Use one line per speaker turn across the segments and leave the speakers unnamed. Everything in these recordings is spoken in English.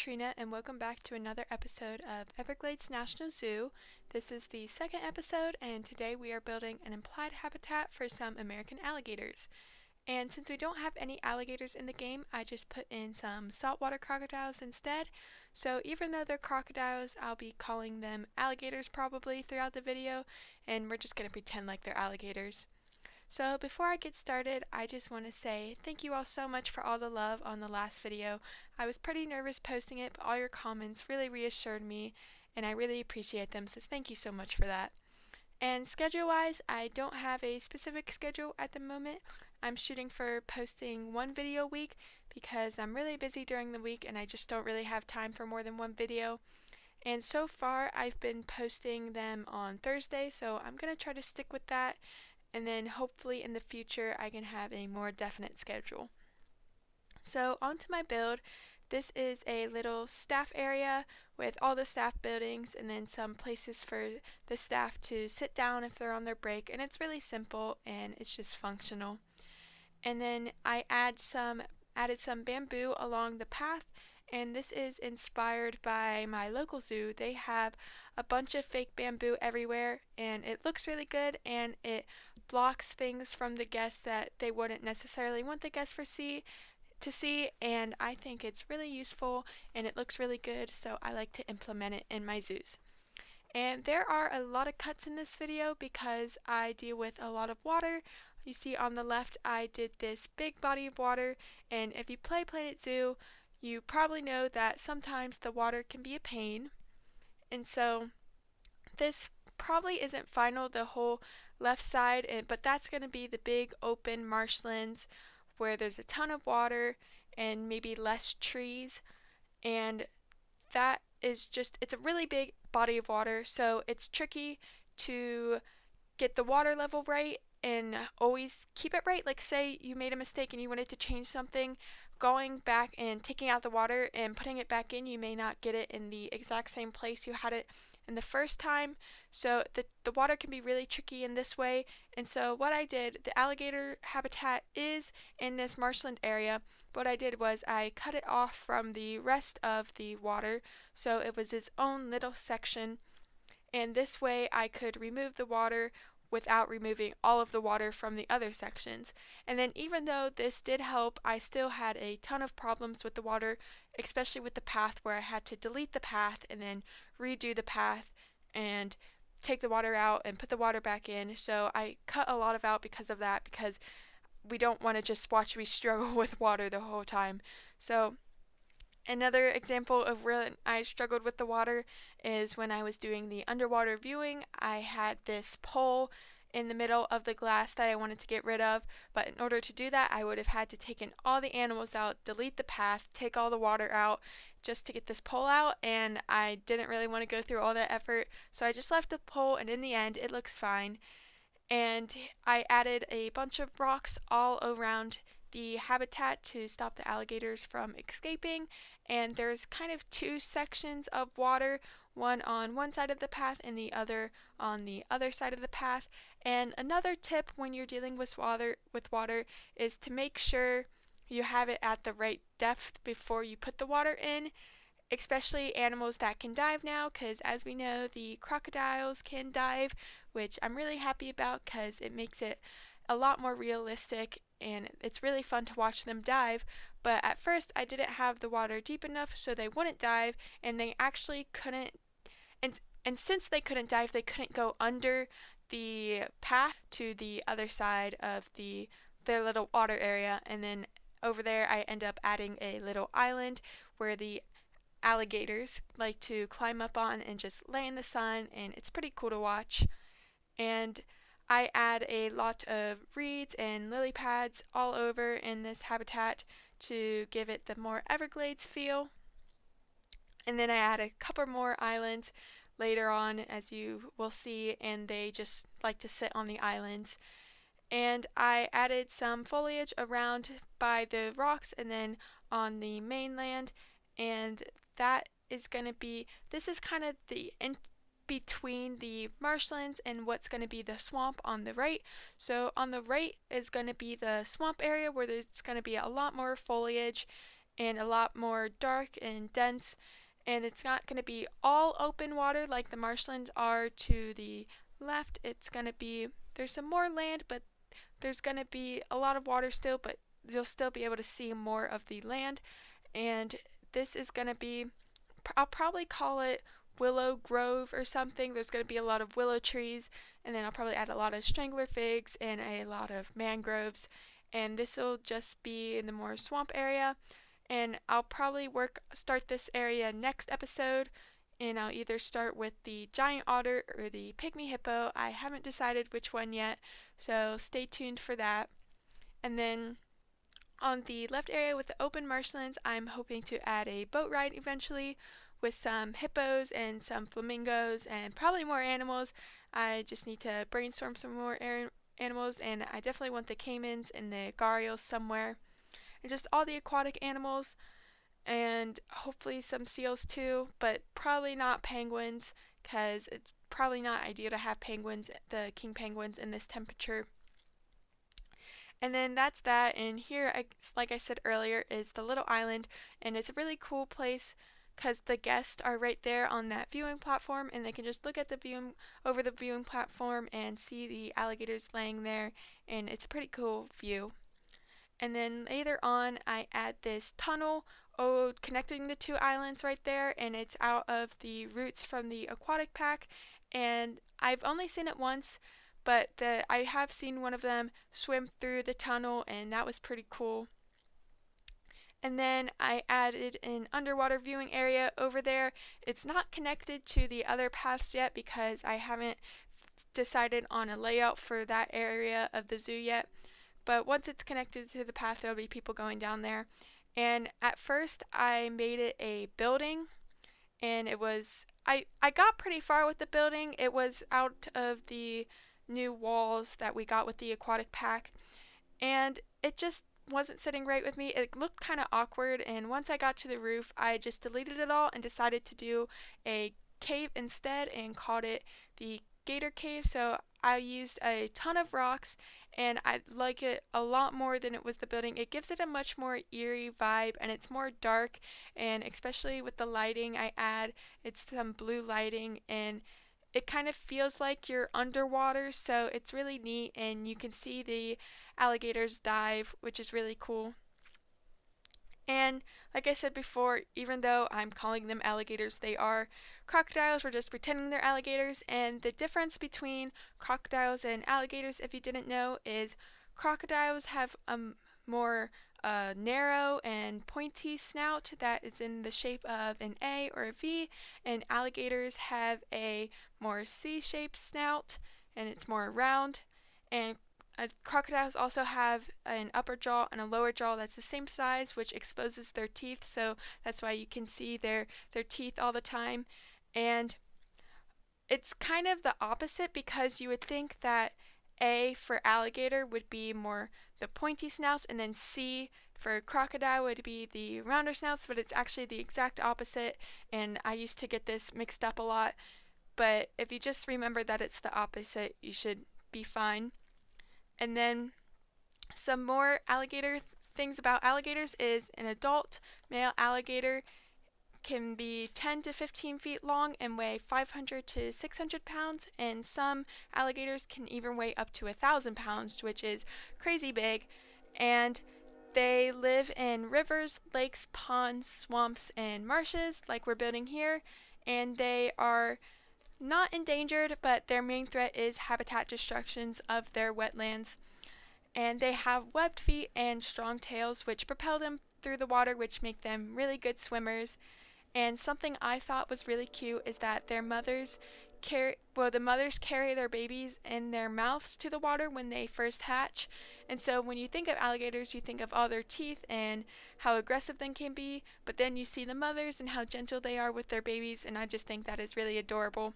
Katrina, and welcome back to another episode of Everglades National Zoo. This is the second episode, and today we are building an implied habitat for some American alligators. And since we don't have any alligators in the game, I just put in some saltwater crocodiles instead. So even though they're crocodiles, I'll be calling them alligators probably throughout the video, and we're just going to pretend like they're alligators. So before I get started, I just want to say thank you all so much for all the love on the last video. I was pretty nervous posting it, but all your comments really reassured me, and I really appreciate them, so thank you so much for that. And schedule-wise, I don't have a specific schedule at the moment. I'm shooting for posting one video a week because I'm really busy during the week and I just don't really have time for more than one video. And so far, I've been posting them on Thursday, so I'm going to try to stick with that, and then hopefully in the future I can have a more definite schedule. So onto my build. This is a little staff area with all the staff buildings and then some places for the staff to sit down if they're on their break, and it's really simple and it's just functional. And then I added some bamboo along the path, and this is inspired by my local zoo. They have a bunch of fake bamboo everywhere, and it looks really good, and it blocks things from the guests that they wouldn't necessarily want the guests to see, and I think it's really useful and it looks really good, so I like to implement it in my zoos. And there are a lot of cuts in this video because I deal with a lot of water. You see on the left I did this big body of water, and if you play Planet Zoo, you probably know that sometimes the water can be a pain. And so this probably isn't final, the whole left side, but that's going to be the big open marshlands where there's a ton of water and maybe less trees, and that is just, it's a really big body of water, so it's tricky to get the water level right and always keep it right. Like say you made a mistake and you wanted to change something, going back and taking out the water and putting it back in, you may not get it in the exact same place you had it in the first time. So the water can be really tricky in this way. And so what I did, the alligator habitat is in this marshland area. What I did was I cut it off from the rest of the water, so it was its own little section, and this way I could remove the water without removing all of the water from the other sections. And then even though this did help, I still had a ton of problems with the water, especially with the path where I had to delete the path and then redo the path and take the water out and put the water back in. So I cut a lot of out because of that, because we don't want to just watch me struggle with water the whole time. So another example of where I struggled with the water is when I was doing the underwater viewing. I had this pole in the middle of the glass that I wanted to get rid of, but in order to do that I would have had to take in all the animals out, delete the path, take all the water out just to get this pole out, and I didn't really want to go through all that effort, so I just left the pole, and in the end it looks fine. And I added a bunch of rocks all around the habitat to stop the alligators from escaping, and there's kind of two sections of water, one on one side of the path and the other on the other side of the path. And another tip when you're dealing with water is to make sure you have it at the right depth before you put the water in, especially animals that can dive now, because as we know, the crocodiles can dive, which I'm really happy about because it makes it a lot more realistic and it's really fun to watch them dive. But at first I didn't have the water deep enough so they wouldn't dive, and they actually couldn't, and since they couldn't dive, they couldn't go under the path to the other side of their little water area. And then over there I end up adding a little island where the alligators like to climb up on and just lay in the sun, and it's pretty cool to watch. And I add a lot of reeds and lily pads all over in this habitat to give it the more Everglades feel. And then I add a couple more islands later on, as you will see, and they just like to sit on the islands. And I added some foliage around by the rocks and then on the mainland, and that is going to be, this is kind of the in between the marshlands and what's going to be the swamp on the right. So on the right is going to be the swamp area where there's going to be a lot more foliage, and a lot more dark and dense, and it's not going to be all open water like the marshlands are to the left. It's going to be, there's some more land, but there's going to be a lot of water still, but you'll still be able to see more of the land. And this is going to be, I'll probably call it Willow Grove or something. There's going to be a lot of willow trees, and then I'll probably add a lot of strangler figs and a lot of mangroves. And this will just be in the more swamp area. And I'll probably start this area next episode, and I'll either start with the giant otter or the pygmy hippo. I haven't decided which one yet, so stay tuned for that. And then on the left area with the open marshlands, I'm hoping to add a boat ride eventually with some hippos and some flamingos and probably more animals. I just need to brainstorm some more animals, and I definitely want the caimans and the gharials somewhere. And just all the aquatic animals, and hopefully some seals too, but probably not penguins because it's probably not ideal to have penguins, the king penguins, in this temperature. And then that's that. And here, like I said earlier, is the little island, and it's a really cool place because the guests are right there on that viewing platform, and they can just look at the viewing over the viewing platform and see the alligators laying there, and it's a pretty cool view. And then later on, I add this tunnel connecting the two islands right there, and it's out of the roots from the aquatic pack. And I've only seen it once, but I have seen one of them swim through the tunnel, and that was pretty cool. And then I added an underwater viewing area over there. It's not connected to the other paths yet because I haven't decided on a layout for that area of the zoo yet. But once it's connected to the path, there'll be people going down there. And at first, I made it a building, and I got pretty far with the building. It was out of the new walls that we got with the aquatic pack, and it just wasn't sitting right with me. It looked kind of awkward, and once I got to the roof, I just deleted it all and decided to do a cave instead and called it the Gator Cave. So I used a ton of rocks, and I like it a lot more than it was the building. It gives it a much more eerie vibe, and it's more dark, and especially with the lighting I add, it's some blue lighting, and it kind of feels like you're underwater, so it's really neat, and you can see the alligators dive, which is really cool. And like I said before, even though I'm calling them alligators, they are crocodiles. We're just pretending they're alligators. And the difference between crocodiles and alligators, if you didn't know, is crocodiles have a more narrow and pointy snout that is in the shape of an A or a V, and alligators have a more C-shaped snout, and it's more round. And crocodiles also have an upper jaw and a lower jaw that's the same size, which exposes their teeth, so that's why you can see their teeth all the time. And it's kind of the opposite because you would think that A for alligator would be more the pointy snouts, and then C for crocodile would be the rounder snouts, but it's actually the exact opposite, and I used to get this mixed up a lot. But if you just remember that it's the opposite, you should be fine. And then some more alligator things about alligators is an adult male alligator can be 10 to 15 feet long and weigh 500 to 600 pounds, and some alligators can even weigh up to 1,000 pounds, which is crazy big. And they live in rivers, lakes, ponds, swamps, and marshes like we're building here, and they are not endangered, but their main threat is habitat destructions of their wetlands. And they have webbed feet and strong tails which propel them through the water, which make them really good swimmers. And something I thought was really cute is that the mothers carry their babies in their mouths to the water when they first hatch. And so when you think of alligators, you think of all their teeth and how aggressive they can be, but then you see the mothers and how gentle they are with their babies, and I just think that is really adorable.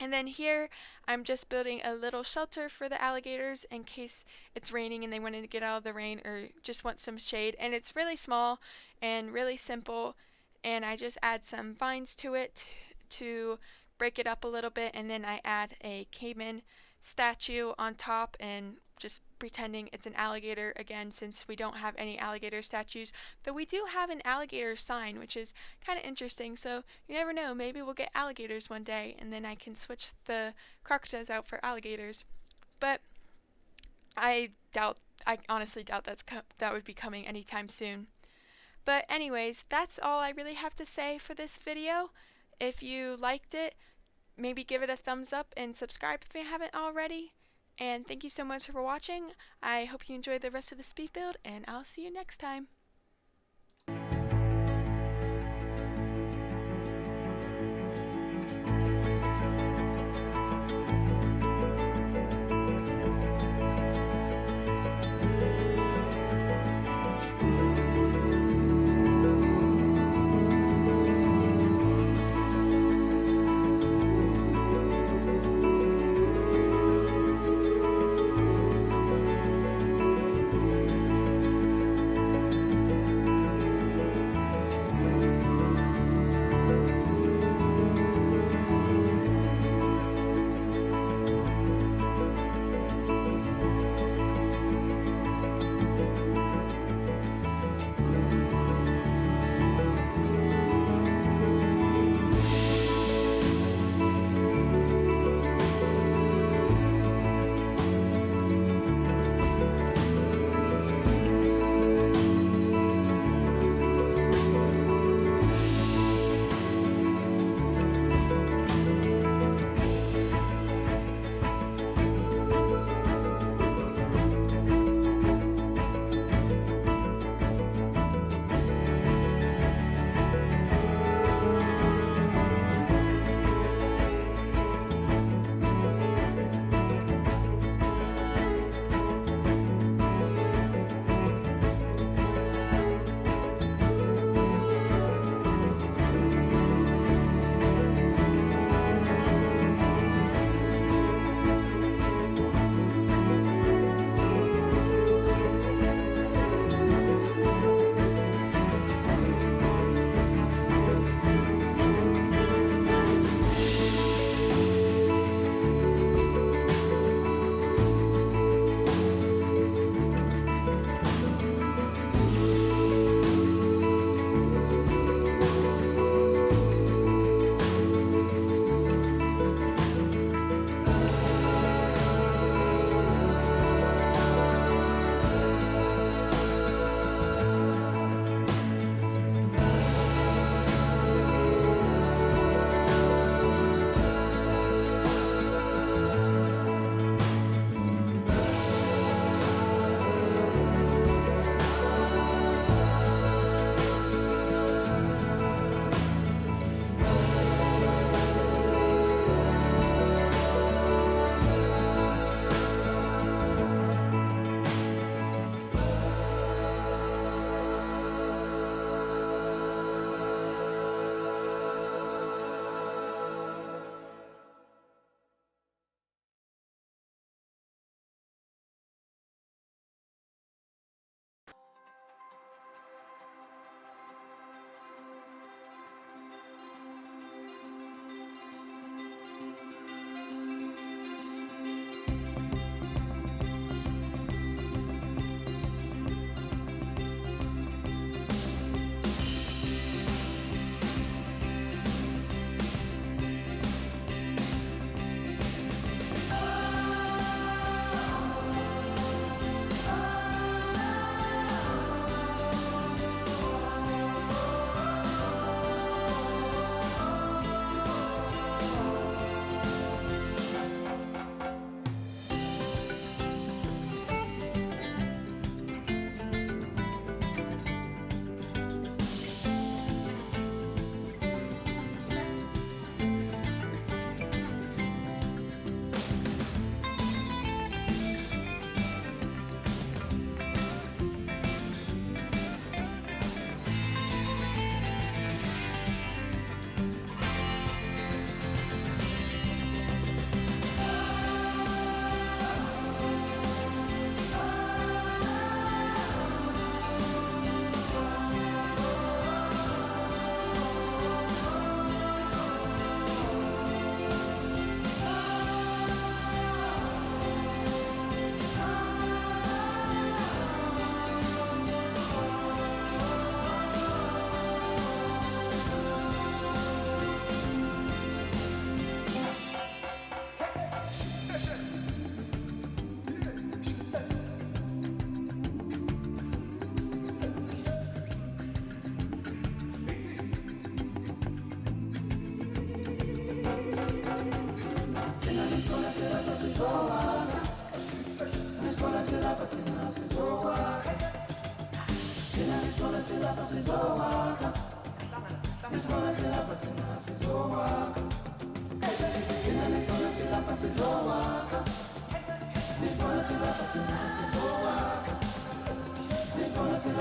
And then here, I'm just building a little shelter for the alligators in case it's raining and they wanted to get out of the rain or just want some shade. And it's really small and really simple, and I just add some vines to it to break it up a little bit, and then I add a caiman statue on top and just pretending it's an alligator again, since we don't have any alligator statues, though we do have an alligator sign, which is kind of interesting. So you never know, maybe we'll get alligators one day, and then I can switch the crocodiles out for alligators. But I honestly doubt that would be coming anytime soon. But anyways, that's all I really have to say for this video. If you liked it, maybe give it a thumbs up and subscribe if you haven't already. And thank you so much for watching. I hope you enjoyed the rest of the speed build, and I'll see you next time.
This one is a